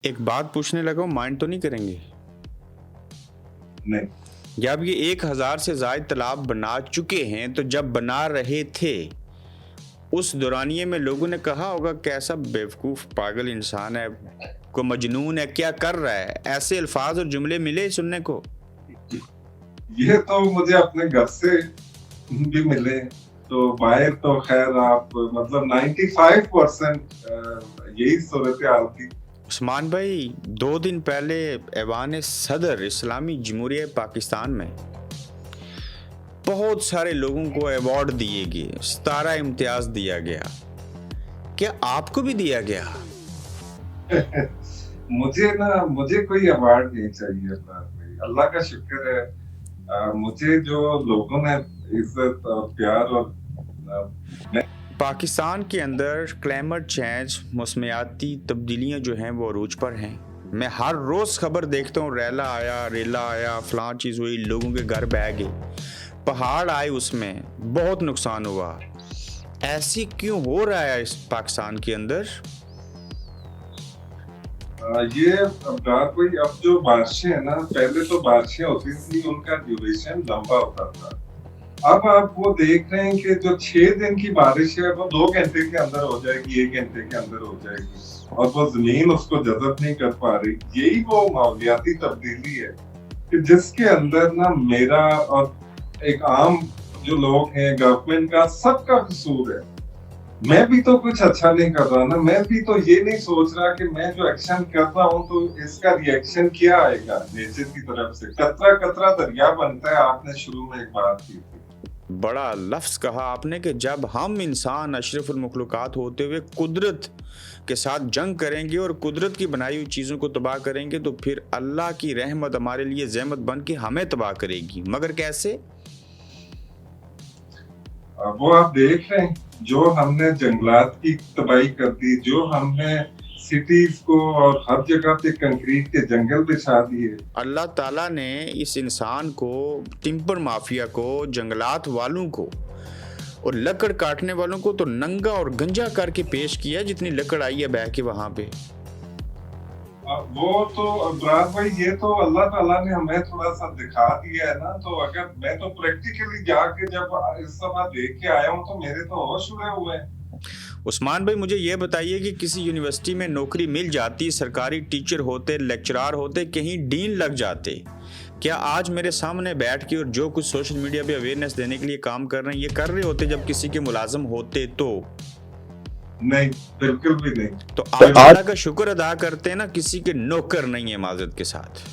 एक बात पूछने लगा हूँ, माइंड तो नहीं करेंगे? नहीं। जब ये 1000 से ज़ायद तालाब बना चुके हैं, तो जब बना रहे थे उस दौरानिये में लोगों ने कहा होगा कैसा बेवकूफ़ पागल इंसान है, को मजनून है, क्या कर रहा है? ऐसे अल्फाज और जुमले मिले सुनने को? ये तो मुझे अपने घर से भी मिले, तो बाहर तो खैर आप मतलब 95% यही सूरत हाल थी। उस्मान भाई, 2 दिन पहले ऐवान सदर इस्लामी जमहूरिया पाकिस्तान में बहुत सारे लोगों को अवार्ड दिए गए, 17 इम्तियाज दिया गया। क्या आपको भी दिया गया? मुझे कोई अवार्ड नहीं चाहिए भाई, अल्लाह का शुक्र है। मुझे जो लोगों ने इज्जत और प्यार और पाकिस्तान के अंदर क्लाइमेट चेंज, मौसमियाती तब्दीलियाँ जो हैं वो अरूज पर हैं। मैं हर रोज़ खबर देखता हूँ, रेला आया, फलां चीज़ हुई, लोगों के घर बह गए, पहाड़ आए, उसमें बहुत नुकसान हुआ। ऐसी क्यों हो रहा है इस पाकिस्तान के अंदर? ये कोई अब जो बारिशें है ना, पहले तो बारिशें होती थी, उनका ड्यूरेशन लंबा होता था। अब आप वो देख रहे हैं कि जो 6 दिन की बारिश है वो 2 घंटे के अंदर हो जाएगी, 1 घंटे के अंदर हो जाएगी, और वो जमीन उसको जज़ब नहीं कर पा रही। यही वो माहौलियाती तब्दीली है कि जिसके अंदर ना मेरा और एक आम जो लोग हैं, गवर्नमेंट का, सबका कसूर है। मैं भी तो कुछ अच्छा नहीं कर रहा ना, मैं भी तो ये नहीं सोच रहा कि मैं जो एक्शन कर रहा हूँ तो इसका रिएक्शन क्या आएगा नेचर की तरफ से। कतरा कतरा दरिया बनता है, आपने शुरू में एक बात की थी। बड़ा लफ्ज़ कहा आपने कि जब हम इंसान अशरफुल मखलूक़ात होते हुए कुदरत के साथ जंग करेंगे और कुदरत की बनाई हुई चीज़ों को तबाह करेंगे, तो फिर अल्लाह की रहमत हमारे लिए ज़हमत बन के हमें तबाह करेगी। मगर कैसे? वो आप देख रहे हैं, जो हमने जंगलात की तबाही कर दी, जो हमने सिटीज को और हर जगह पे कंक्रीट के जंगल बिछा दिए। अल्लाह ताला ने इस इंसान को, टिम्पर माफिया को, जंगलात वालों को और लकड़ काटने वालों को तो नंगा और गंजा करके पेश किया, जितनी लकड़ आई है बह के वहां पे। वो तो अब्रार भाई, ये तो अल्लाह ताला ने हमें थोड़ा सा दिखा दिया है ना, तो अगर मैं तो प्रैक्टिकली जाके जब इस समय देख के आया हूँ तो मेरे तो होश उड़े हुए हैं। उस्मान भाई, मुझे ये बताइए कि किसी यूनिवर्सिटी में नौकरी मिल जाती, सरकारी टीचर होते, लेक्चरार होते, कहीं डीन लग जाते, क्या आज मेरे सामने बैठ के और जो कुछ सोशल मीडिया पे अवेयरनेस देने के लिए काम कर रहे हैं, ये कर रहे होते जब किसी के मुलाजिम होते? तो नहीं, बिल्कुल भी नहीं। तो आप अल्लाह का शुक्र अदा करते हैं ना, किसी के नौकर नहीं है माजरत के साथ।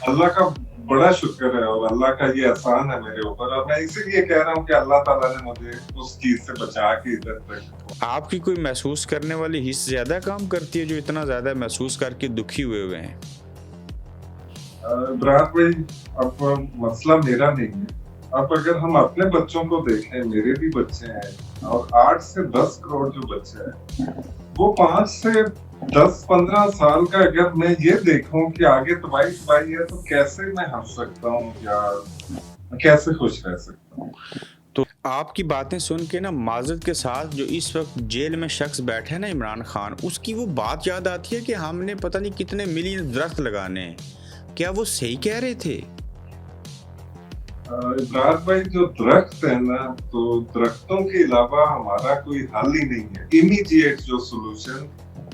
अल्लाह का बड़ा शुक्र है और अल्लाह का ये एहसान है मेरे ऊपर, और मैं इसीलिए कह रहा हूँ कि अल्लाह ताला ने मुझे उस चीज से बचा के इधर तक। आपकी कोई महसूस करने वाली हिस्स ज्यादा काम करती है, जो इतना ज्यादा महसूस करके दुखी हुए हैं? इब्राहिम भाई, अब मसला मेरा नहीं है। अब अगर हम अपने बच्चों को देखें, मेरे भी बच्चे हैं, और 8 से 10 करोड़ जो बच्चे हैं, वो 5 से 10-15 साल का अगर मैं ये देखूं कि आगे तबाही है, तो कैसे मैं हंस सकता हूँ या कैसे खुश रह सकता हूँ? तो आपकी बातें सुन के ना, माजरत के साथ, जो इस वक्त जेल में शख्स बैठे है ना, इमरान खान, उसकी वो बात याद आती है कि हमने पता नहीं कितने मिलियन दरख्त लगाने हैं। क्या वो सही कह रहे थे? इब्राहिम भाई, जो दरख्त है ना, तो दरख्तों के अलावा हमारा कोई हल ही नहीं है। इमीडिएट जो सोल्यूशन,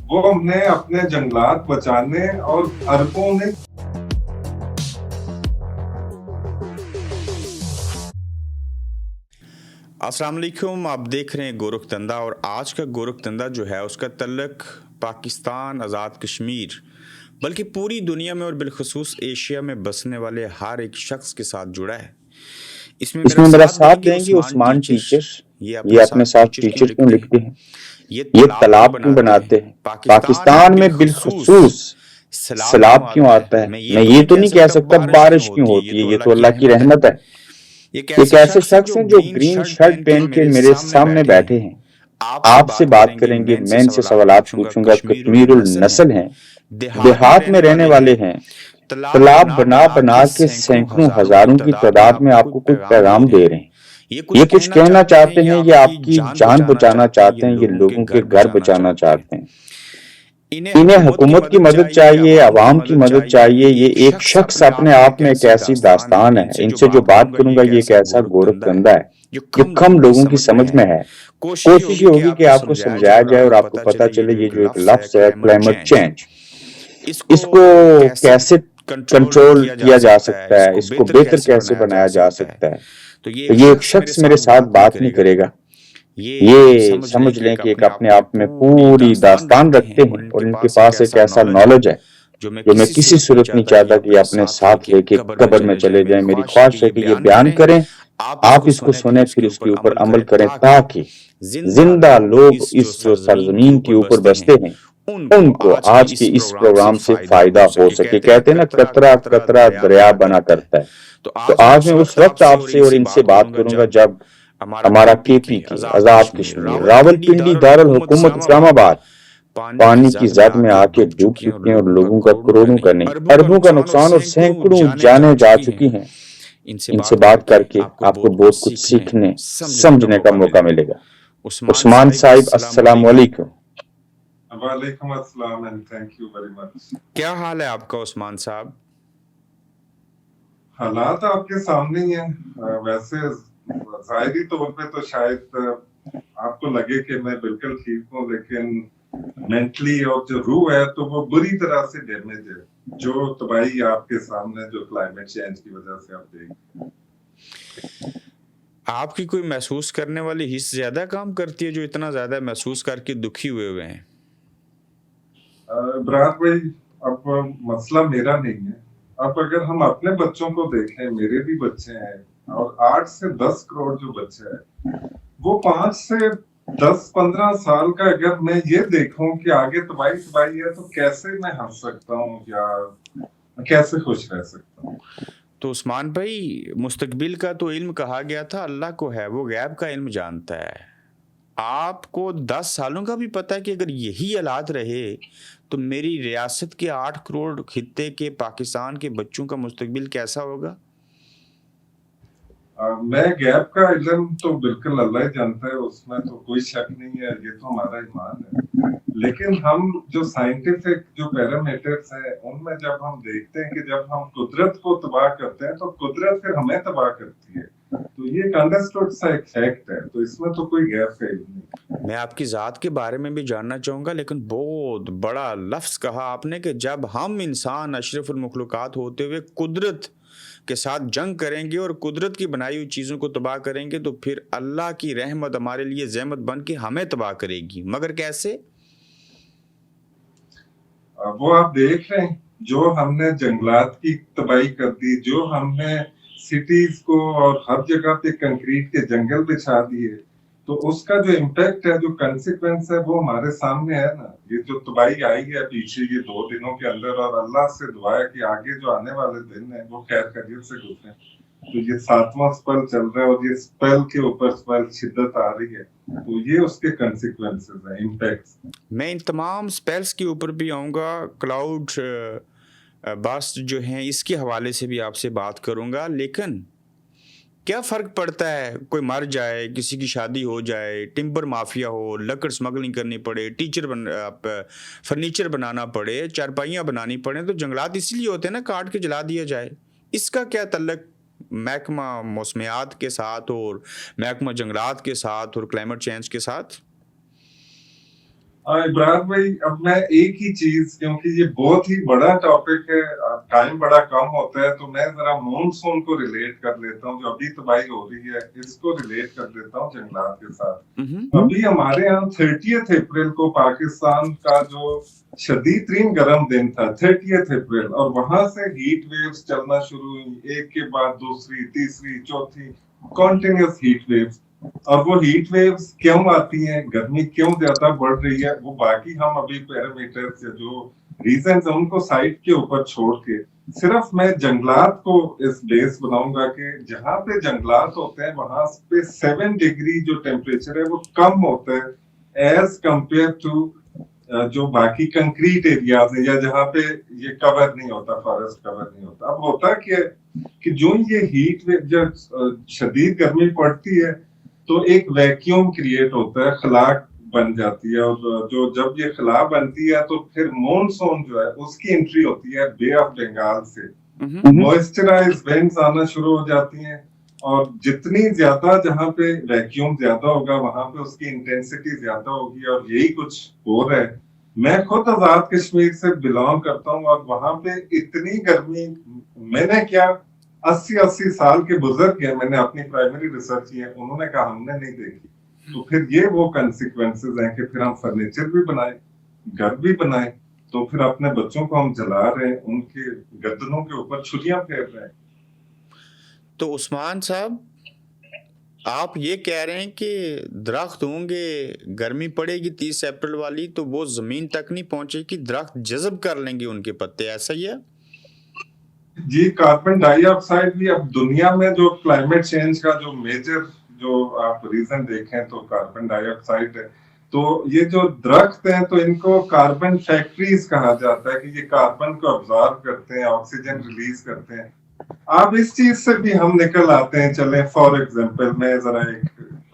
वो हमने अपने जंगलात बचाने और अरबों में। अस्सलाम वालेकुम, आप देख रहे हैं गोरख धंधा, और आज का गोरख धंधा जो है उसका तल्लक पाकिस्तान, आज़ाद कश्मीर, बल्कि पूरी दुनिया में और बिलखसूस एशिया में बसने वाले हर एक शख्स के साथ जुड़ा है। इसमें मेरा साथ देंगे उस्मान टीचर। ये अपने साथ टीचर क्यों लिखते हैं? ये तालाब क्यों बनाते हैं? पाकिस्तान में बिलखसूस सैलाब क्यों आता है? मैं ये तो नहीं कह सकता बारिश क्यों होती है, ये तो अल्लाह की रहमत है। एक ऐसे शख्स हैं जो ग्रीन शर्ट पहन के मेरे सामने बैठे हैं। आपसे बात करेंगे, मैं इनसे सवालात पूछूंगा। कश्मीरुल नस्ल हैं, देहात में रहने वाले हैं, तालाब बना बना के सैकड़ों हजारों की तादाद में आपको कोई पैगाम दे रहे हैं। ये कुछ कहना चाहते हैं, ये आपकी जान बचाना चाहते हैं, ये लोगों के घर बचाना चाहते हैं। انہیں حکومت کی مدد چاہیے، عوام کی مدد چاہیے۔ یہ ایک شخص اپنے آپ میں ایک ایسی داستان ہے۔ ان سے جو بات کروں گا یہ ایک ایسا گورکھ دندا ہے جو کم لوگوں کی سمجھ میں ہے۔ کوشش یہ ہوگی کہ آپ کو سمجھایا جائے اور آپ کو پتا چلے یہ جو ایک لفظ ہے کلائمیٹ چینج، اس کو کیسے کنٹرول کیا جا سکتا ہے، اس کو بہتر کیسے بنایا جا سکتا ہے۔ تو یہ ایک شخص میرے ساتھ بات نہیں کرے گا، یہ سمجھ لیں کہ ایک اپنے آپ میں پوری داستان رکھتے ہیں اور ان کے پاس ایک ایسا نالج ہے جو میں کسی صورت نہیں چاہتا کہ یہ اپنے ساتھ لے کے قبر میں چلے جائیں۔ میری خواہش ہے کہ یہ بیان کریں، آپ اس کو سنیں، پھر اس کے اوپر عمل کریں تاکہ زندہ لوگ اس جو سرزمین کے اوپر بستے ہیں ان کو آج کے اس پروگرام سے فائدہ ہو سکے۔ کہتے ہیں نا قطرہ قطرہ دریا بنا کرتا ہے۔ تو آج میں اس وقت آپ سے اور ان سے بات کروں گا جب ہمارا کے پی کے آزاد کشمیر راولپنڈی دارالحکومت اسلام آباد پانی کی زد میں آ کے ڈوب چکے ہیں اور لوگوں کا کروڑوں کا نہیں اربوں کا نقصان اور سینکڑوں جانیں جا چکی ہیں۔ ان سے بات کر کے آپ کو بہت کچھ سیکھنے سمجھنے کا موقع ملے گا۔ عثمان صاحب السلام علیکم۔ وعلیکم السلام and thank you very much. کیا حال ہے آپ کا عثمان صاحب؟ حالات آپ کے سامنے ہی ہیں۔ ویسے ظاہری طور پہ تو شاید آپ کو لگے کہ میں بالکل ٹھیک ہوں، لیکن مینٹلی اور جو روح ہے تو وہ بری طرح سے ڈیمیج ہے، جو تباہی آپ کے سامنے جو کلائمیٹ چینج کی وجہ سے آپ دیکھ رہے ہیں۔ آپ کی کوئی محسوس کرنے والی حص زیادہ کام کرتی ہے جو اتنا زیادہ محسوس کر کے دکھی ہوئے ہیں؟ برات بھائی، اب مسئلہ میرا نہیں ہے۔ اب اگر ہم اپنے بچوں کو دیکھیں، میرے بھی بچے ہیں اور 8 سے 10 کروڑ جو بچے ہیں وہ 5 سے 10-15 سال کا اگر میں یہ دیکھوں کہ آگے تباہی ہے تو کیسے میں ہنس سکتا ہوں یا کیسے خوش رہ سکتا ہوں؟ تو عثمان بھائی، مستقبل کا تو علم کہا گیا تھا اللہ کو ہے، وہ غیب کا علم جانتا ہے۔ آپ کو 10 سالوں کا بھی پتا ہے کہ اگر یہی حالات رہے تو میری ریاست کے 8 کروڑ خطے کے پاکستان کے بچوں کا مستقبل کیسا ہوگا؟ میں غیب کا علم تو بالکل اللہ ہی جانتا ہے، اس میں تو کوئی شک نہیں ہے، یہ تو ہمارا ایمان ہے۔ لیکن ہم جو سائنٹیفک جو پیرامیٹرز ہیں ان میں جب ہم دیکھتے ہیں کہ جب ہم قدرت کو تباہ کرتے ہیں تو قدرت پھر ہمیں تباہ کرتی ہے، تو یہ ایک انڈرسٹوڈ سا ایک فیکٹ ہے، تو اس میں تو کوئی غیب کا علم نہیں۔ میں آپ کی ذات کے بارے میں بھی جاننا چاہوں گا، لیکن بہت بڑا لفظ کہا آپ نے کہ جب ہم انسان اشرف المخلوقات ہوتے ہوئے قدرت کے ساتھ جنگ کریں گے اور قدرت کی بنائی ہوئی چیزوں کو تباہ کریں گے تو پھر اللہ کی رحمت ہمارے لیے زحمت بن کے ہمیں تباہ کرے گی، مگر کیسے؟ وہ آپ دیکھ رہے ہیں جو ہم نے جنگلات کی تباہی کر دی، جو ہم نے سٹیز کو اور ہر جگہ پہ کنکریٹ کے جنگل بچھا دیے، تو اس کا جو امپیکٹ ہے، جو کنسیکوینس ہے وہ ہمارے سامنے ہے نا۔ یہ جو تباہی آئی ہے پیچھے یہ 2 دنوں کے اندر، اور اللہ سے دعا ہے کہ آگے جو آنے والے دن ہیں وہ خیر خیریت سے گزریں۔ تو یہ 7واں سپیل چل رہا ہے اور یہ سپیل کے اوپر سپیل شدت آ رہی ہے، تو یہ اس کے کنسیکوینسز ہیں، امپیکٹس۔ میں ان تمام سپیلز کے اوپر بھی آؤں گا، کلاؤڈ باسٹ جو ہیں اس کے حوالے سے بھی آپ سے بات کروں گا، لیکن کیا فرق پڑتا ہے؟ کوئی مر جائے، کسی کی شادی ہو جائے، ٹمبر مافیا ہو، لکڑ سمگلنگ کرنی پڑے، فرنیچر بنانا پڑے، چارپائیاں بنانی پڑیں، تو جنگلات اسی لیے ہوتے ہیں نا، کاٹ کے جلا دیا جائے۔ اس کا کیا تعلق محکمہ موسمیات کے ساتھ اور محکمہ جنگلات کے ساتھ اور کلائمیٹ چینج کے ساتھ؟ ابراہیم بھائی، اب میں ایک ہی چیز، کیونکہ یہ بہت ہی بڑا ٹاپک ہے، ٹائم بڑا کم ہوتا ہے، تو میں ذرا مونسون کو ریلیٹ کر لیتا ہوں، جو ابھی تباہی ہو رہی ہے اس کو ریلیٹ کر لیتا ہوں جنگلات کے ساتھ۔ ابھی ہمارے یہاں 30 اپریل کو پاکستان کا جو شدید ترین گرم دن تھا 30 اپریل، اور وہاں سے ہیٹ ویوز چلنا شروع ہوئی، ایک کے بعد دوسری، تیسری، چوتھی، کنٹینیوس ہیٹ ویوز۔ اور وہ ہیٹ ویوز کیوں آتی ہیں، گرمی کیوں زیادہ بڑھ رہی ہے، وہ باقی ہم ابھی پیرامیٹرز یا جو ریزنز ہیں ان کو سائٹ کے اوپر چھوڑ کے صرف میں جنگلات کو اس بیس بناؤں گا کہ جہاں پہ جنگلات ہوتے ہیں وہاں پہ 7 ڈگری جو ٹیمپریچر ہے وہ کم ہوتا ہے ایز کمپیئر ٹو جو باقی کنکریٹ ایریاز ہیں یا جہاں پہ یہ کور نہیں ہوتا، فارسٹ کور نہیں ہوتا۔ اب ہوتا کہ جو یہ ہیٹ ویو جب شدید گرمی پڑتی ہے تو ایک ویکیوم کریٹ ہوتا ہے، خلا बन जाती है और जो जब ये खिला बनती है तो फिर मॉनसून जो है उसकी एंट्री होती है बे ऑफ बंगाल से, मॉइस्चराइज विंड्स आना शुरू हो जाती हैं और जितनी ज्यादा जहाँ पे वैक्यूम ज्यादा होगा वहां पे उसकी इंटेंसिटी ज्यादा होगी और यही कुछ हो रहा है। मैं खुद आजाद कश्मीर से बिलोंग करता हूँ और वहां पे इतनी गर्मी मैंने क्या 80 साल के बुजुर्ग हैं, मैंने अपनी प्राइमरी रिसर्च की है, उन्होंने कहा हमने नहीं देखी। तो फिर ये वो कंसिक्वेंसेस हैं कि फिर हम फर्नीचर भी बनाए, घर भी बनाए, तो फिर अपने बच्चों को हम जला रहे हैं, उनके गर्दनों के ऊपर छुरियां फेर रहे हैं। तो उस्मान साहब, आप ये कह रहे हैं कि दरख्त होंगे, गर्मी पड़ेगी 30 अप्रैल वाली, तो वो जमीन तक नहीं पहुंचेगी, दरख्त जज़ब कर लेंगे उनके पत्ते, ऐसा ही है? जी, कार्बन डाइऑक्साइड भी अब दुनिया में जो क्लाइमेट चेंज का जो मेजर जो आप रीजन देखें तो कार्बन डाइऑक्साइड है। तो ये जो दरख्त हैं तो इनको कार्बन फैक्ट्रीज कहा जाता है कि ये कार्बन को ऑब्जॉर्व करते हैं, ऑक्सीजन रिलीज करते हैं। अब इस चीज से भी हम निकल आते हैं। चले फॉर एग्जांपल मैं जरा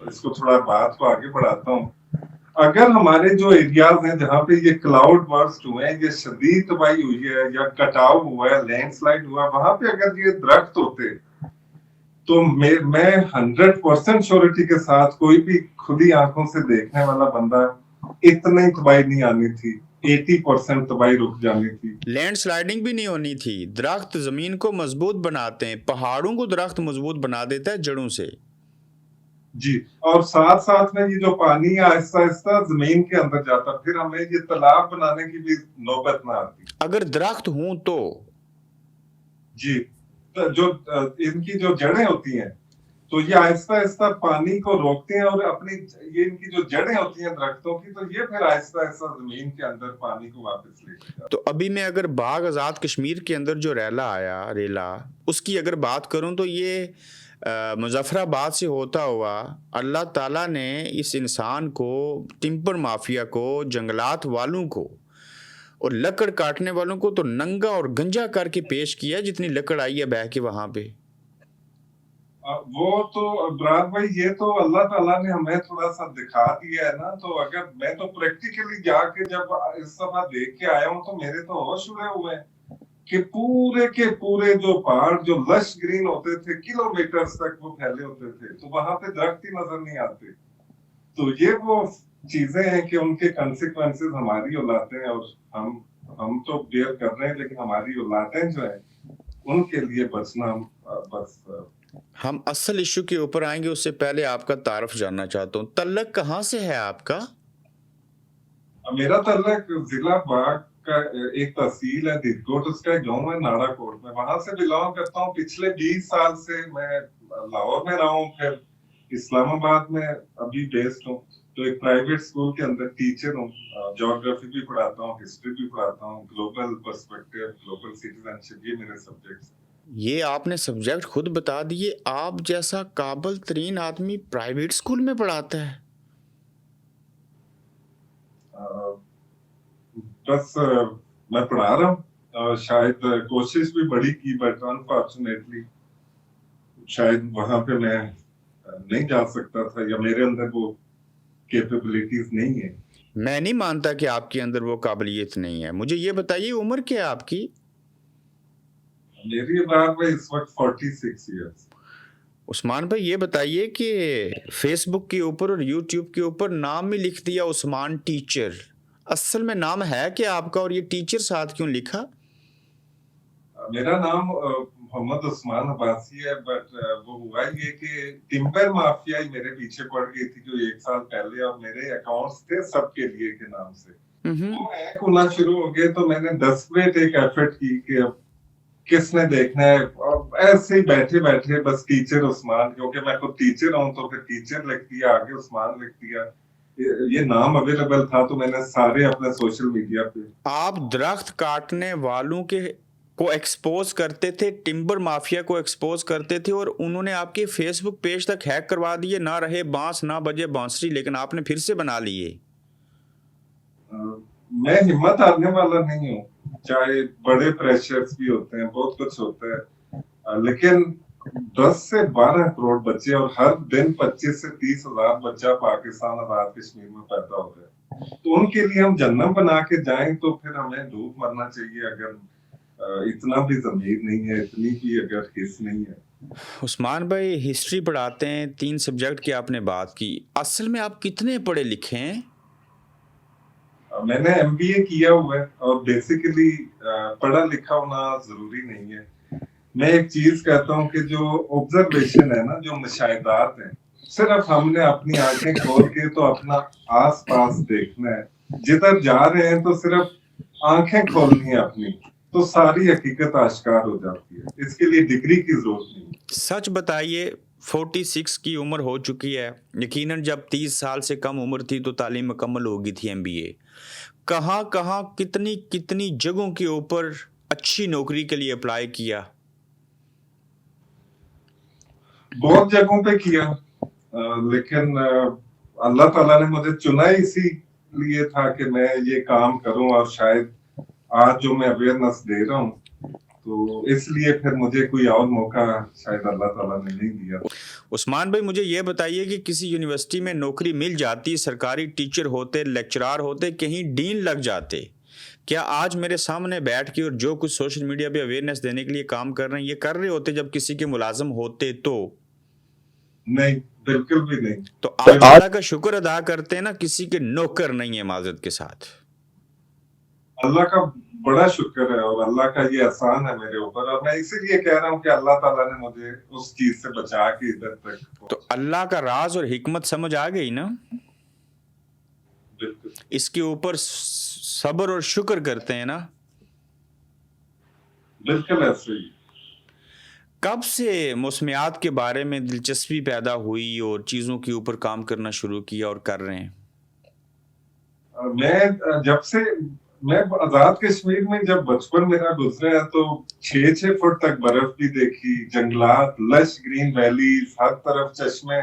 इसको थोड़ा बात को आगे बढ़ाता हूँ। अगर हमारे जो एरियाज हैं जहाँ पे ये क्लाउड बर्स्ट हुए हैं, ये शदीद तबाही हुई है या कटाव हुआ है, लैंडस्लाइड हुआ, वहां पे अगर ये दरख्त होते तो मैं 100% श्योरिटी के साथ कोई भी खुली आंखों से देखने वाला बंदा इतनी तबाही नहीं आनी थी, 80% तबाही रुक जानी थी। लैंडस्लाइडिंग भी नहीं होनी थी। दरख्त जमीन को मजबूत बनाते हैं, पहाड़ों को दरख्त मजबूत बना देता है जड़ों से। जी, और साथ साथ में ये जो पानी आहिस्ता आहिस्ता जमीन के अंदर जाता, फिर हमें ये तालाब बनाने की भी नौबत ना आती अगर दरख्त हों तो। जी, तो जो इनकी जो जड़ें होती हैं तो ये आहिस्ता आहिस्ता पानी को रोकते हैं और अपनी ये इनकी जो जड़ें होती हैं दरख्तों की, तो ये फिर आहिस्ता आहिस्ता जमीन के अंदर पानी को वापस ले जाता है। तो अभी मैं अगर बाग आज़ाद कश्मीर के अंदर जो रेला उसकी अगर बात करूं तो ये मुजफ्फराबाद से होता हुआ अल्लाह ताला ने इस इंसान को, टिम्बर माफिया को, जंगलात वालों को और लकड़ काटने वालों को तो नंगा और गंजा करके पेश किया, जितनी लकड़ आई है बह के वहां पे। वो तो ब्रार भाई, ये तो अल्लाह ताला ने हमें थोड़ा सा दिखा दिया है ना। तो अगर मैं तो प्रैक्टिकली जाके जब इस सफा देख के आया हूँ तो मेरे तो होश उड़े हुए हैं कि पूरे के पूरे जो पहाड़ जो लश ग्रीन होते थे, किलोमीटर्स तक वो फैले होते थे, तो वहां पे दरख्त ही नजर नहीं आते। तो ये वो चीजें हैं कि उनके कंसिक्वेंसेस हमारी औलादें हैं, और हम तो बेयर कर रहे हैं, लेकिन हमारी औलादें जो है उनके लिए बचना बस। हम असल इशू के ऊपर आएंगे, उससे पहले आपका तारुफ जानना चाहता हूँ। तल्लक कहाँ से है आपका? मेरा तल्लक जिला बाग का एक तहसील है दिलकोट, उसका एक गाँव है नाड़ा कोट में, वहां से बिलोंग करता हूँ। पिछले 20 साल से मैं लाहौर में रहा हूँ, फिर इस्लामाबाद में अभी बेस्ड हूँ। तो एक प्राइवेट स्कूल के अंदर टीचर हूँ, ज्योग्राफी भी पढ़ाता हूँ, हिस्ट्री भी पढ़ाता हूँ, ग्लोबल पर्सपेक्टिव, ग्लोबल सिटीजनशिप, ये मेरे सब्जेक्ट्स। ये आपने सब्जेक्ट खुद बता दिए। आप जैसा काबिल तरीन आदमी प्राइवेट स्कूल में पढ़ाता है? बस मैं पढ़ा रहा हूँ, शायद कोशिश भी बड़ी की, बट अनफॉर्चुनेटली शायद वहां पे मैं नहीं जा सकता था, या मेरे अंदर वो कैपेबिलिटीज नहीं है। मैं नहीं मानता कि आपके अंदर वो काबिलियत नहीं है। मुझे ये बताइए, उम्र क्या है आपकी? मेरी बात में इस वक्त 46 इयर्स। उस्मान भाई, ये बताइए कि फेसबुक के ऊपर और यूट्यूब के ऊपर नाम ही लिख दिया उस्मान टीचर, असल में नाम है क्या आपका, और ये टीचर साथ क्यों लिखा? मेरा नाम मोहम्मद उस्मान अब्बासी है, बट वो हुआ ये कि टिम्बर माफिया ही मेरे पीछे पड़ गई थी जो 1 साल पहले, और मेरे अकाउंट्स थे सबके लिए के नाम से वो हैक होना शुरू हो गए। तो मैंने डेस्परेट एक एफर्ट की कि अब किसने देखना है, और ऐसे ही बैठे बैठे बस टीचर उस्मान, क्योंकि मैं खुद टीचर हूँ तो फिर टीचर लिख दिया, आगे उस्मान लिख दिया। ये नाम अवेलेबल था तो मैंने सारे अपने सोशल मीडिया पे। आप दरख्त काटने वालों के को एक्सपोज करते थे, टिम्बर माफिया को एक्सपोज करते थे, और उन्होंने आपके फेसबुक पेज तक हैक करवा दिए। ना रहे बांस ना बजे बांसुरी, लेकिन आपने फिर से बना लिए। मैं हिम्मत हारने वाला नहीं हूँ, चाहे बड़े प्रेशर्स भी होते हैं, बहुत कुछ होता है, लेकिन 10 سے 12 کروڑ بچے اور ہر دن 25 سے 30 ہزار بچہ پاکستان آزاد کشمیر میں پیدا ہو رہا ہے، تو ان کے لیے ہم جہنم بنا کے جائیں تو پھر ہمیں ڈوب مرنا چاہیے، اگر اتنا بھی ضمیر نہیں ہے، اتنی بھی اگر حس نہیں ہے۔ عثمان بھائی ہسٹری پڑھاتے ہیں، 3 سبجیکٹ کی آپ نے بات کی، اصل میں آپ کتنے پڑھے لکھے ہیں؟ میں نے MBA کیا ہوا ہے اور بیسیکلی پڑھا لکھا ہونا ضروری نہیں ہے۔ میں ایک چیز کہتا ہوں کہ جو آبزرویشن ہے نا، جو مشاہدات ہیں، صرف ہم نے اپنی آنکھیں کھول کے تو اپنا آس پاس دیکھنا ہے، جدھر جا رہے ہیں تو صرف آنکھیں کھولنی ہے اپنی، تو ساری حقیقت آشکار ہو جاتی ہے۔ اس کے لیے ڈگری کی ضرورت نہیں۔ سچ بتائیے، 46 کی عمر ہو چکی ہے، یقیناً جب 30 سال سے کم عمر تھی تو تعلیم مکمل ہوگی تھی MBA، کہاں کہاں کتنی جگہوں کے اوپر اچھی نوکری کے لیے اپلائی کیا؟ بہت جگہوں پہ کیا، لیکن اللہ تعالیٰ نے مجھے چنا ہی اسی لیے تھا کہ میں یہ کام کروں، اور شاید آج جو میں اویئرنس دے رہا ہوں تو اس لیے پھر مجھے کوئی اور موقع شاید اللہ تعالیٰ نے نہیں دیا۔ عثمان بھائی مجھے یہ بتائیے کہ کسی یونیورسٹی میں نوکری مل جاتی، سرکاری ٹیچر ہوتے، لیکچرار ہوتے، کہیں ڈین لگ جاتے، کیا آج میرے سامنے بیٹھ کے اور جو کچھ سوشل میڈیا پہ اویئرنیس دینے کے لیے کام کر رہے ہیں یہ کر رہے ہوتے جب کسی کے ملازم ہوتے؟ تو نہیں، بالکل بھی نہیں۔ تو آپ اللہ کا شکر ادا کرتے ہیں نا کسی کے نوکر نہیں ہے معذرت کے ساتھ۔ اللہ کا بڑا شکر ہے اور اللہ کا یہ احسان ہے میرے اوپر، اور میں اسی لیے کہہ رہا ہوں کہ اللہ تعالیٰ نے مجھے اس چیز سے بچا کے ادھر تک۔ تو اللہ کا راز اور حکمت سمجھ آ گئی نا؟ بالکل، اس کے اوپر صبر اور شکر کرتے ہیں نا؟ بالکل ایسے ہی۔ کب سے موسمیات کے بارے میں دلچسپی پیدا ہوئی اور چیزوں کے اوپر کام کرنا شروع کیا اور کر رہے ہیں؟ جب سے میں آزاد کشمیر میں جب بچپن میرا گزرا ہے تو 6 فٹ تک برف بھی دیکھی، جنگلات، لش گرین ویلیز، ہر طرف چشمے،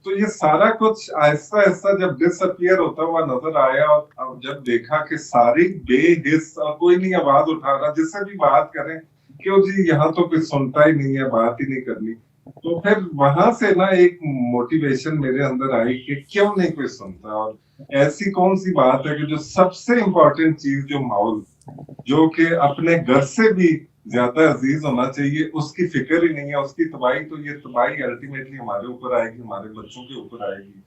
تو یہ سارا کچھ آہستہ آہستہ جب ڈس اپیئر ہوتا ہوا نظر آیا، اور جب دیکھا کہ ساری بے حس اور کوئی نہیں آواز اٹھا رہا، جس سے بھی بات کریں کہ جی یہاں تو کوئی سنتا ہی نہیں ہے، بات ہی نہیں کرنی، تو پھر وہاں سے نا ایک موٹیویشن میرے اندر آئی کہ کیوں نہیں کوئی سنتا، اور ایسی کون سی بات ہے کہ جو سب سے امپورٹنٹ چیز، جو ماحول، جو کہ اپنے گھر سے بھی زیادہ عزیز ہونا چاہیے، اس کی فکر ہی نہیں ہے، اس کی تباہی، تو یہ تباہی الٹیمیٹلی ہمارے اوپر آئے گی، ہمارے بچوں کے اوپر آئے گی۔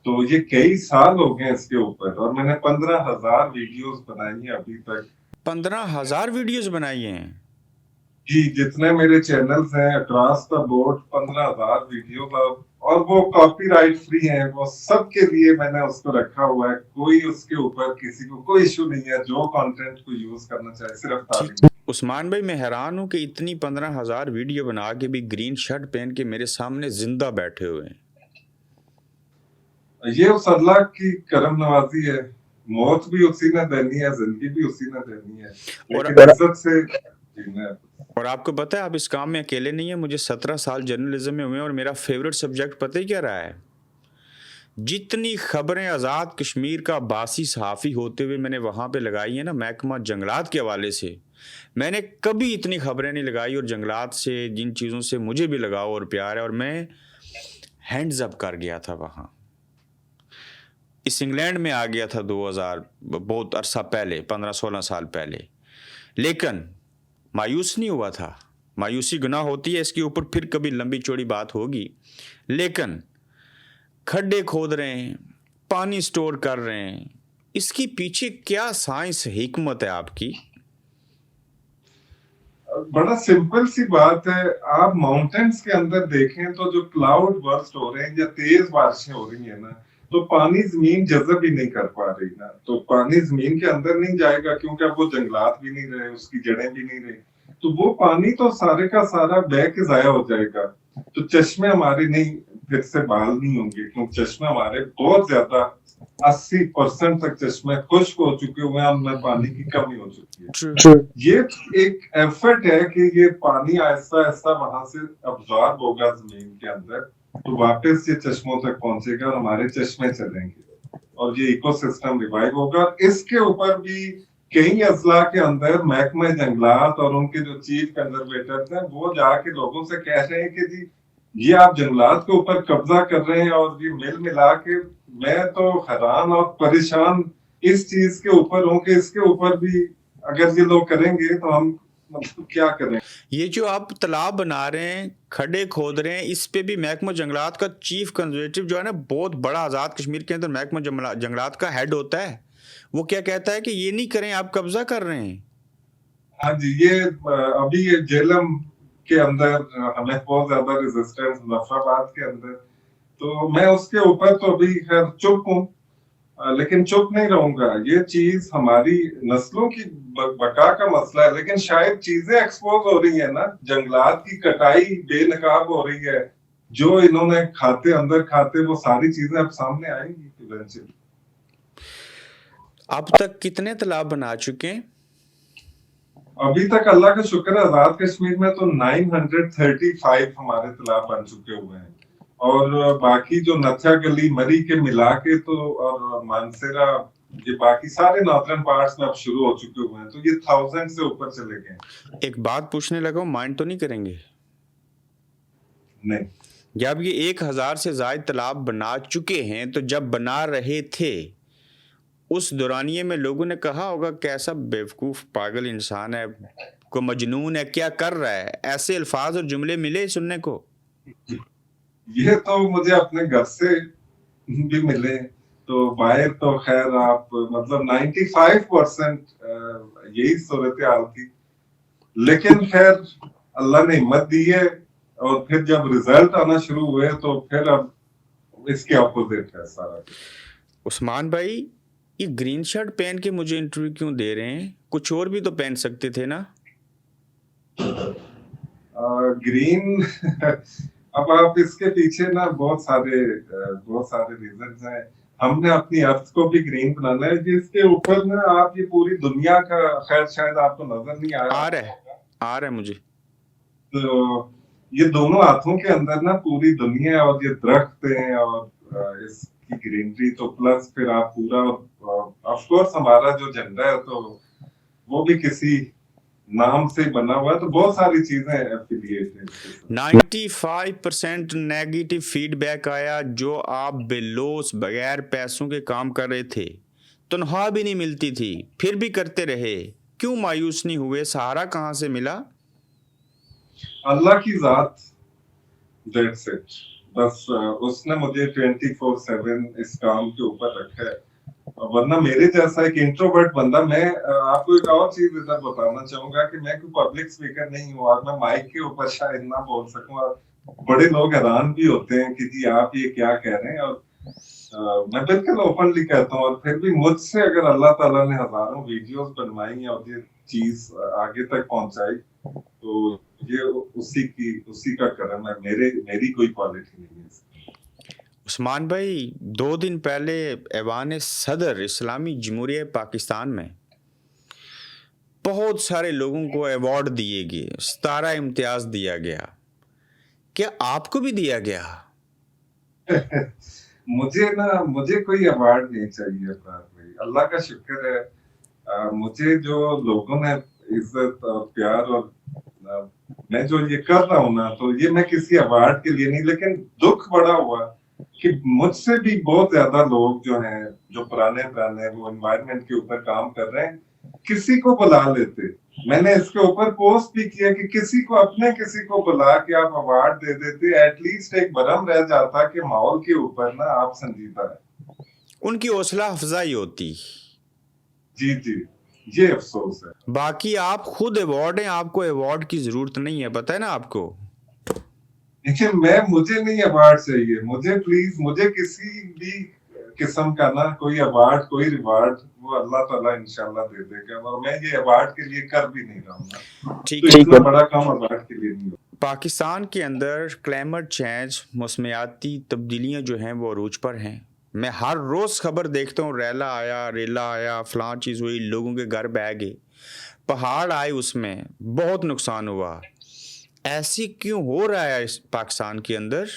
تو یہ کئی سال ہو گئے اس کے اوپر، اور میں نے 15,000 ویڈیوز بنائی ہیں ابھی تک۔ 15,000 ویڈیوز بنائی ہیں؟ جی، جتنے میرے چینلز ہیں اکراس دا بورڈ 15,000 ویڈیوز، اور وہ کاپی رائٹ فری ہیں، وہ سب کے لیے میں نے اس کو رکھا ہوا ہے، کوئی اس کے اوپر کسی کو کوئی ایشو نہیں ہے، جو کانٹینٹ کو یوز کرنا چاہے، صرف تعلیم۔ عثمان بھائی میں حیران ہوں کہ اتنی 15,000 ویڈیو بنا کے بھی گرین شرٹ پہن کے میرے سامنے زندہ بیٹھے ہوئے ہیں۔ یہ اس اللہ کی کرم نوازی ہے، موت بھی اسی نے دینی ہے، زندگی بھی اسی نے دینی ہے، لیکن عزت سے جینا ہے۔ اور آپ کو پتہ ہے آپ اس کام میں اکیلے نہیں ہیں، مجھے 17 سال جرنلزم میں ہوئے اور میرا فیوریٹ سبجیکٹ پتہ ہی کیا رہا ہے؟ جتنی خبریں آزاد کشمیر کا باسی صحافی ہوتے ہوئے میں نے وہاں پہ لگائی ہیں نا، محکمہ جنگلات کے حوالے سے، میں نے کبھی اتنی خبریں نہیں لگائی، اور جنگلات سے جن چیزوں سے مجھے بھی لگاؤ اور پیار ہے، اور میں ہینڈز اپ کر گیا تھا وہاں، اس انگلینڈ میں آ گیا تھا 2000 بہت عرصہ پہلے، 15-16 سال پہلے، لیکن مایوس نہیں ہوا تھا۔ مایوسی گناہ ہوتی ہے، اس کے اوپر پھر کبھی لمبی چوڑی بات ہوگی، لیکن کھڈے کھود رہے ہیں، پانی سٹور کر رہے ہیں، اس کی پیچھے کیا سائنس حکمت ہے آپ کی؟ بڑا سمپل سی بات ہے، آپ ماؤنٹینز کے اندر دیکھیں تو جو کلاؤڈ برسٹ ہو رہے ہیں یا تیز بارشیں ہو رہی ہیں نا، تو پانی زمین جذب ہی نہیں کر پا رہی نا، تو پانی زمین کے اندر نہیں جائے گا کیونکہ اب وہ جنگلات بھی نہیں رہے، اس کی جڑیں بھی نہیں رہی، تو وہ پانی تو سارے کا سارا بہہ کے ضائع ہو جائے گا، تو چشمے ہمارے نہیں پھر سے بحال نہیں ہوں گے، کیونکہ چشمے ہمارے بہت زیادہ 80% تک چشمے خشک ہو چکے ہوئے ہیں، ان میں پانی کی کمی ہو چکی ہے۔ یہ ایک ایفرٹ ہے کہ یہ پانی آہستہ آہستہ وہاں سے ابزارب ہوگا زمین کے اندر، تو واپس یہ چشموں تک پہنچے گا اور ہمارے چشمے چلیں گے، اور یہ ایکو سسٹم ریوائیو ہوگا۔ اس کے اوپر بھی कई अजला के अंदर महकमा जंगलात और उनके जो चीफ कंजर्वेटर हैं वो जाके लोगों से कह रहे हैं कि जी ये आप जंगलात के ऊपर कब्जा कर रहे हैं और ये मिल मिला के मैं तो हैरान और परेशान इस चीज के ऊपर हूँ कि इसके ऊपर भी अगर ये लोग करेंगे तो हम मतलब क्या करें। ये जो आप तालाब बना रहे हैं, खड्डे खोद रहे हैं, इस पे भी महकमा जंगलात का चीफ कंजर्वेटिव जो है ना, बहुत बड़ा आज़ाद कश्मीर के अंदर महकमा जंगलात का हेड होता है, वो क्या कहता है कि ये नहीं करें, आप कब्जा कर रहे हैं। हाँ जी, ये अभी ये जेलम के अंदर हमें बहुत ज्यादा रेजिस्टेंस मुजफ्फराबाद के अंदर, तो मैं उसके ऊपर तो अभी खैर चुप हूँ, लेकिन चुप नहीं रहूंगा। ये चीज हमारी नस्लों की बका का मसला है, लेकिन शायद चीजें एक्सपोज हो रही है ना, जंगलात की कटाई बेनकाब हो रही है, जो इन्होंने अंदर खाते वो सारी चीजें अब सामने आएंगी इवेंचुअली। अब तक कितने तालाब बना चुके हैं? अभी तक अल्लाह का शुक्र है आजाद कश्मीर में तो 935 हमारे तालाब बन चुके हुए हैं, और बाकी जो नथिया गली मरी के मिला के तो और मानसेरा ये बाकी सारे नॉर्थर्न पार्ट्स में अब शुरू हो चुके हुए हैं, तो ये 1000 से ऊपर चले गए। एक बात पूछने लगा हूं, माइंड तो नहीं करेंगे? नहीं, जब ये 1000 से ज्यादा तालाब बना चुके हैं, तो जब बना रहे थे उस दौरानिये में लोगों ने कहा होगा कैसा बेवकूफ पागल इंसान है, को मजनून है, क्या कर रहा है, ऐसे अल्फाज और जुमले मिले सुनने को? ये तो मुझे अपने घर से भी मिले, तो बाहर तो खैर आप मतलब 95% यही सूरत हाल थी, लेकिन खैर अल्लाह ने हिम्मत दी है, और फिर जब रिजल्ट आना शुरू हुए तो फिर अब इसके अपोजिट है सारा। उस्मान भाई, ये ग्रीन शर्ट पहन के मुझे इंटरव्यू क्यों दे रहे हैं? कुछ और भी तो पहन सकते थे ना? ग्रीन अब आप इसके पीछे ना बहुत सारे रीजंस हैं। हमने अपनी अर्थ को भी ग्रीन बनाना है, जिसके ऊपर ना आप ये पूरी दुनिया का, खैर शायद आपको नजर नहीं आ रहा है मुझे, तो ये दोनों हाथों के अंदर ना पूरी दुनिया और ये दरख्त हैं और इसकी ग्रीनरी, तो प्लस फिर आप पूरा ऑफ कोर्स हमारा जो झंडा है तो वो भी किसी नाम से बना हुआ है, तो बहुत सारी चीजें एफिलिएट हैं। 95% नेगेटिव फीडबैक आया, जो आप बेलोस बगैर पैसों के काम कर रहे थे, तनख्वाह भी नहीं मिलती थी, फिर भी करते रहे, क्यों मायूस नहीं हुए? सहारा कहाँ से मिला? अल्लाह की जात, दैट्स इट। बस उसने मुझे 24/7 इस काम के ऊपर रखा है, वरना मेरे जैसा एक इंट्रोवर्ट बंदा, मैं आपको एक और चीज इधर बताना चाहूंगा कि मैं कोई पब्लिक स्पीकर नहीं हूँ, और मैं माइक के ऊपर शायद ना बोल सकूं, और बड़े लोग हैरान भी होते हैं कि जी आप ये क्या कह रहे हैं, और मैं बिल्कुल ओपनली कहता हूँ। और फिर भी मुझसे अगर अल्लाह ताला ने हजारों वीडियोस बनवाई और ये चीज आगे तक पहुंचाई, तो ये उसी का करम है, मेरी कोई क्वालिटी नहीं है। उस्मान भाई, 2 दिन पहले ऐवान सदर इस्लामी जमहूरिया पाकिस्तान में बहुत सारे लोगों को अवार्ड दिए गए, 17 इम्तियाज दिया गया, क्या आपको भी दिया गया? मुझे कोई अवार्ड नहीं चाहिए भाई, अल्लाह का शुक्र है। मुझे जो लोगों ने इज्जत और प्यार और मैं जो ये कर रहा हूँ ना, तो ये मैं किसी अवार्ड के लिए नहीं, लेकिन दुख बड़ा हुआ कि मुझसे भी बहुत ज्यादा लोग जो हैं, जो पुराने वो एनवायरनमेंट के ऊपर काम कर रहे हैं, किसी को बुला लेते। मैंने इसके ऊपर पोस्ट भी किया कि किसी को बुला के आप अवार्ड दे देते, एटलीस्ट एक भरम रह जाता कि माहौल के ऊपर ना आप संजीदा है, उनकी हौसला अफजाई होती। जी, ये अफसोस है। बाकी आप खुद अवार्ड हैं, आपको अवार्ड की जरूरत नहीं है, पता है ना आपको। लेकिन मुझे नहीं अवार्ड चाहिए, मुझे किसी भी किस्म का ना कोई अवार्ड, कोई रिवार्ड, वो अल्लाह ताला इंशाल्लाह दे देगा, और मैं ये अवार्ड के लिए कर भी नहीं रहा हूँ। ठीक तो इतना बड़ा काम अवार्ड के लिए नहीं। पाकिस्तान के अंदर क्लाइमेट चेंज, मौसमियाती तब्दीलियाँ जो हैं वो अरूज पर हैं। मैं हर रोज़ खबर देखता हूँ, रेला आया, फलां चीज़ हुई, लोगों के घर बह गए, पहाड़ आए, उसमें बहुत नुकसान हुआ। ऐसी क्यों हो रहा है इस पाकिस्तान के अंदर?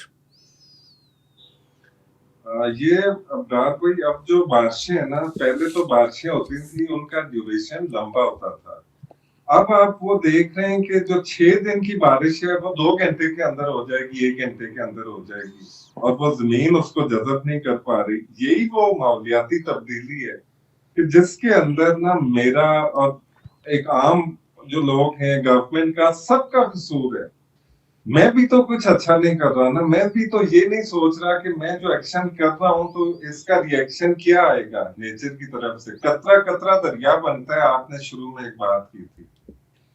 ये अब्रार भाई, अब जो बारिशें हैं ना, पहले तो बारिशें होती थी, उनका ड्यूरेशन लंबा होता था। अब आप वो देख रहे हैं कि जो 6 दिन की बारिश है वो 2 घंटे के अंदर हो जाएगी, 1 घंटे के अंदर हो जाएगी, और वो जमीन उसको जज़ब नहीं कर पा रही। यही वो माहौलियाती तब्दीली है कि जिसके अंदर ना मेरा और एक आम जो लोग हैं, गवर्नमेंट का, सबका कसूर है। मैं भी तो कुछ अच्छा नहीं कर रहा ना, मैं भी तो ये नहीं सोच रहा कि मैं जो एक्शन कर रहा हूं तो इसका रिएक्शन क्या आएगा नेचर की तरफ से। कतरा कतरा दरिया बनता है, आपने शुरू में एक बात की थी।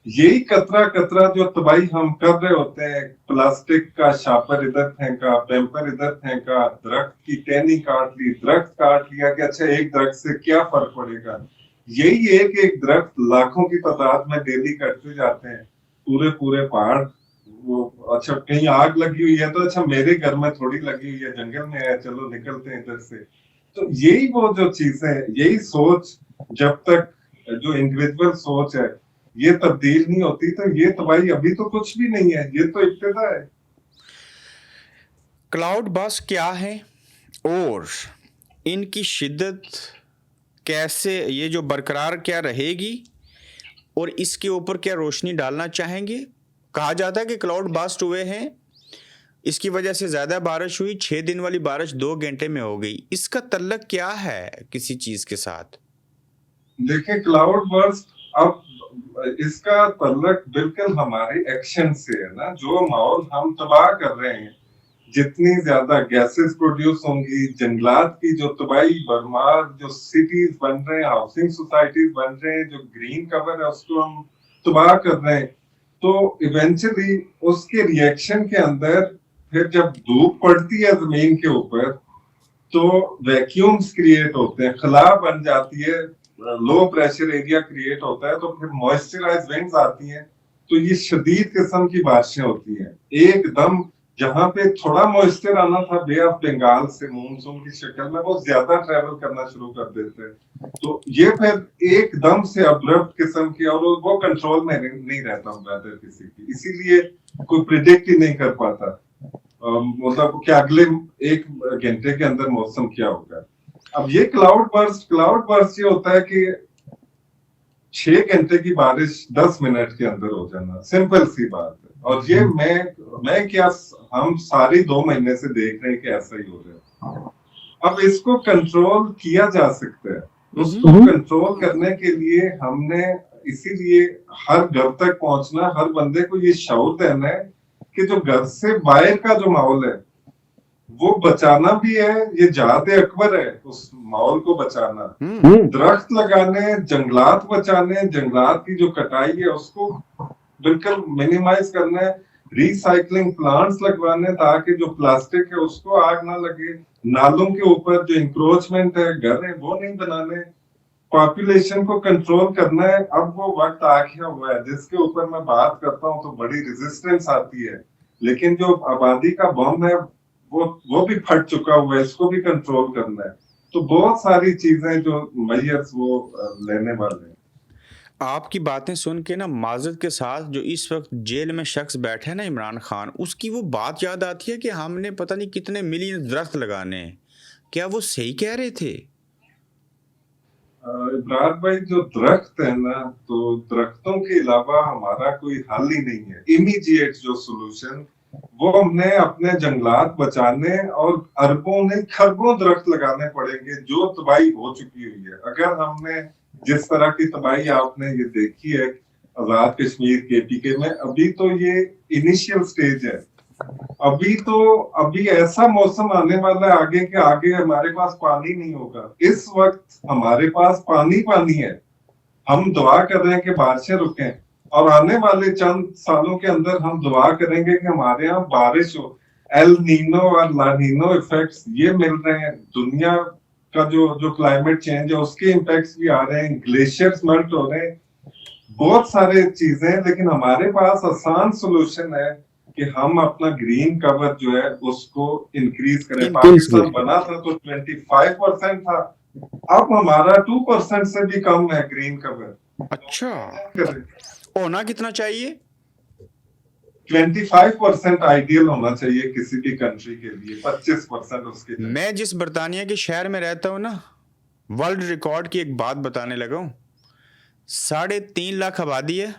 यही कतरा कतरा जो तबाही हम कर रहे होते हैं, प्लास्टिक का शापर इधर फेंका, पेपर इधर फेंका, दरख्त की टहनी काट ली, दरख्त काट लिया कि अच्छा एक दरख्त से क्या फर्क पड़ेगा। यही एक एक दरख्त लाखों की तादाद में डेली कटते जाते हैं, पूरे पूरे पहाड़। वो अच्छा कहीं आग लगी हुई है तो अच्छा मेरे घर में थोड़ी लगी हुई है, जंगल में है, चलो निकलते हैं इधर से। तो यही वो जो चीजें, यही सोच, जब तक जो इंडिविजुअल सोच है ये तब्दील नहीं होती तो ये तबाही अभी तो कुछ भी नहीं है, ये तो इब्तिदा है। क्लाउड बर्स्ट क्या है और इनकी शिद्दत कैसे, ये जो बरकरार क्या रहेगी, और इसके ऊपर क्या रोशनी डालना चाहेंगे। कहा जाता है कि क्लाउड बर्स्ट हुए हैं, इसकी वजह से ज़्यादा बारिश हुई, 6 दिन वाली बारिश 2 घंटे में हो गई। इसका तल्लक क्या है किसी चीज़ के साथ? देखिए, क्लाउड बर्स्ट, अब इसका तल्लक बिल्कुल हमारे एक्शन से है ना। जो माहौल हम तबाह कर रहे हैं, जितनी ज्यादा गैसेस प्रोड्यूस होंगी, जंगलात की जो तबाही बरमार, जो सिटीज बन रहे हैं, हाउसिंग सोसाइटीज बन रहे हैं, जो ग्रीन कवर है उसको हम तबाह कर रहे हैं, तो इवेंचुअली उसके रिएक्शन के अंदर फिर जब धूप पड़ती है जमीन के ऊपर तो वैक्यूम्स क्रिएट होते हैं, खला बन जाती है, लो प्रेशर एरिया क्रिएट होता है, तो फिर मॉइस्चराइज विंड्स आती हैं, तो ये शदीद किस्म की बारिशें होती हैं। एकदम जहां पे थोड़ा मॉइस्चर आना था बे ऑफ बंगाल से मानसून की शक्ल में, वो ज्यादा ट्रेवल करना शुरू कर देते हैं। तो ये फिर एकदम से अब्रप्ट किस्म की, और वो कंट्रोल में नहीं रहता वेदर किसी की, इसीलिए कोई प्रिडिक्ट ही नहीं कर पाता मतलब कि अगले 1 घंटे के अंदर मौसम क्या होगा। अब ये क्लाउड बर्स्ट ये होता है कि 6 घंटे की बारिश 10 मिनट के अंदर हो जाना, सिंपल सी बात है। और ये मैं क्या, हम सारी 2 महीने से देख रहे हैं कि ऐसा ही हो रहा है। अब इसको कंट्रोल किया जा सकता है, उसको कंट्रोल करने के लिए हमने, इसीलिए हर घर तक पहुंचना, हर बंदे को ये शऊर देना है कि जो घर से बाहर का जो माहौल है वो बचाना भी है, ये जहाद अकबर है उस माहौल को बचाना। दरख्त लगाने, जंगलात बचाने, जंगलात की जो कटाई है उसको बिल्कुल मिनिमाइज करना है, रिसाइकलिंग प्लांट्स लगवाने ताकि जो प्लास्टिक है उसको आग ना लगे, नालों के ऊपर जो इंक्रोचमेंट है, घर है, वो नहीं बनाने, पॉपुलेशन को कंट्रोल करना है। अब वो वक्त आ गया हुआ है जिसके ऊपर मैं बात करता हूँ तो बड़ी रेजिस्टेंस आती है, लेकिन जो आबादी का बम है वो भी फट चुका हुआ है, इसको भी कंट्रोल करना है। तो बहुत सारी चीजें जो मेजर्स वो लेने वाले हैं। आपकी बातें सुन के ना, माजरत के साथ, जो इस वक्त जेल में शख्स बैठे हैं ना, इमरान खान, उसकी वो बात याद आती है कि हमने पता नहीं कितने मिलियन दरख्त लगाने हैं। क्या वो सही कह रहे थे? इब्रार भाई, जो दरख्त है ना, तो दरख्तों के अलावा हमारा कोई हल ही नहीं है। इमीडिएट जो सोल्यूशन, वो हमने अपने जंगलात बचाने और अरबों नहीं खरबों दरख्त लगाने पड़ेंगे जो तबाही हो चुकी हुई है। अगर हमने जिस तरह की तबाही आपने ये देखी है आजाद कश्मीर केपीके में, अभी तो ये इनिशियल स्टेज है। अभी ऐसा मौसम आने वाला है आगे के आगे हमारे पास पानी नहीं होगा। इस वक्त हमारे पास पानी है, हम दुआ कर रहे हैं कि बारिशें रुकें, और आने वाले चंद सालों के अंदर हम दुआ करेंगे कि हमारे यहाँ बारिश हो। एल नीनो और ला नीनो इफेक्ट्स ये मिल रहे हैं, दुनिया का जो क्लाइमेट चेंज है उसके इम्पैक्ट्स भी आ रहे हैं, ग्लेशियर्स मेल्ट हो रहे हैं, बहुत सारे चीजें। लेकिन हमारे पास आसान सोल्यूशन है कि हम अपना ग्रीन कवर जो है उसको इंक्रीज करें। पाकिस्तान बना था तो 25% था, अब हमारा 2% से भी कम है ग्रीन कवर। अच्छा, होना कितना चाहिए? 25% आइडियल होना चाहिए किसी भी कंट्री के लिए, 25% उसके लिए। मैं जिस बर्तानिया के शहर में रहता हूँ ना, वर्ल्ड रिकॉर्ड की एक बात बताने लगा हूँ। 3.5 लाख आबादी है।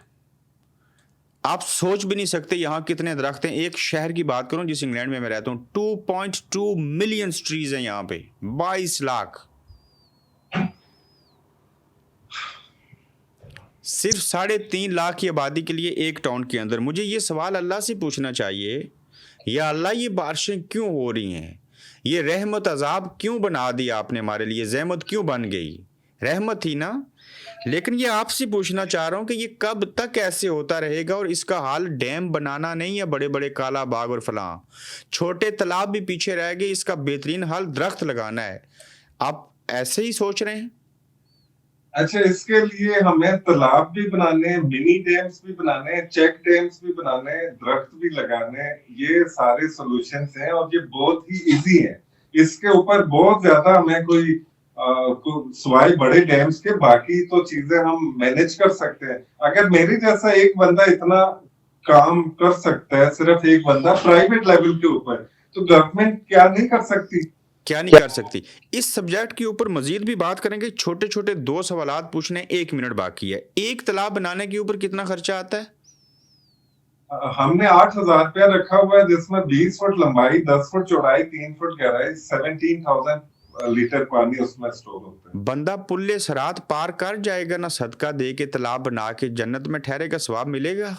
आप सोच भी नहीं सकते यहाँ कितने दरख्त हैं। एक शहर की बात करूँ जिस इंग्लैंड में मैं रहता हूँ, 2.2 मिलियन ट्रीज हैं यहाँ पे, 22 लाख। सिर्फ 3.5 लाख की आबादी के लिए एक टाउन के अंदर। मुझे ये सवाल अल्लाह से पूछना चाहिए, या अल्लाह ये बारिशें क्यों हो रही हैं? ये रहमत अजाब क्यों बना दी आपने हमारे लिए? ज़हमत क्यों बन गई? रहमत थी ना। लेकिन ये आपसे पूछना चाह रहा हूँ कि ये कब तक ऐसे होता रहेगा? और इसका हाल डैम बनाना नहीं है, बड़े बड़े काला बाग और फलां, छोटे तालाब भी पीछे रह गए। इसका बेहतरीन हाल दरख्त लगाना है। आप ऐसे ही सोच रहे हैं? अच्छा, इसके लिए हमें तालाब भी बनाने, मिनी डैम्स भी बनाने, चेक डैम्स भी बनाने, दरख्त भी लगाने, ये सारे सॉल्यूशंस हैं और ये बहुत ही इजी है। इसके ऊपर बहुत ज्यादा हमें कोई सिवाय बड़े डैम्स के बाकी तो चीजें हम मैनेज कर सकते हैं। अगर मेरे जैसा एक बंदा इतना काम कर सकता है, सिर्फ एक बंदा प्राइवेट लेवल के ऊपर, तो गवर्नमेंट क्या नहीं कर सकती? क्या नहीं कर सकती? इस सब्जेक्ट के ऊपर मजीद भी बात करेंगे। छोटे छोटे 2 सवालात पूछने, 1 मिनट बाकी है। एक तालाब बनाने के ऊपर कितना खर्चा आता है? हमने 8,000 रुपया रखा हुआ है, जिसमें 20 फुट लंबाई, 10 फुट चौड़ाई, 3 फुट गहराई, 17,000 लीटर पानी उसमें स्टोर होता है। बंदा पुल्ले सरात पार कर जाएगा ना, सदका दे के तालाब बना के जन्नत में ठहरेगा, सवाब मिलेगा?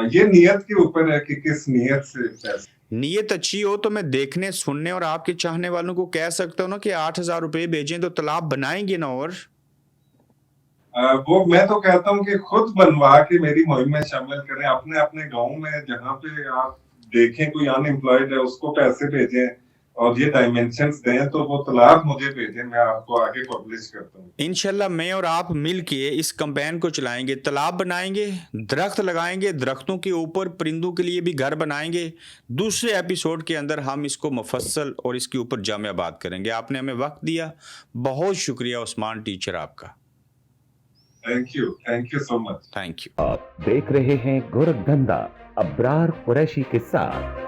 ये नियत के ऊपर है कि किस नियत से पैसे। नीयत अच्छी हो तो मैं देखने, सुनने और आपके चाहने वालों को कह सकता हूँ ना कि 8,000 रुपये भेजें तो तालाब बनाएंगे ना। और वो मैं तो कहता हूँ कि खुद बनवा के मेरी मुहिम में शामिल करें। अपने अपने गांव में जहाँ पे आप देखें कोई अनएम्प्लॉयड है, उसको पैसे भेजें और ये डायमेंशंस दें, तो वो तालाब मुझे भेजें, मैं आपको आगे पब्लिश करता हूँ। इंशाल्लाह मैं और आप मिल के इस कैंपेन को चलाएंगे। तालाब बनाएंगे, दरख्त लगाएंगे, दरख्तों के ऊपर परिंदों के लिए भी घर बनाएंगे। दूसरे एपिसोड के अंदर हम इसको मुफस्सल और इसके ऊपर जामिया बात करेंगे। आपने हमें वक्त दिया, बहुत शुक्रिया उस्मान टीचर आपका। Thank you so much. Thank you. आप देख रहे हैं गोरखधंधा अब्रार कुरैशी के साथ।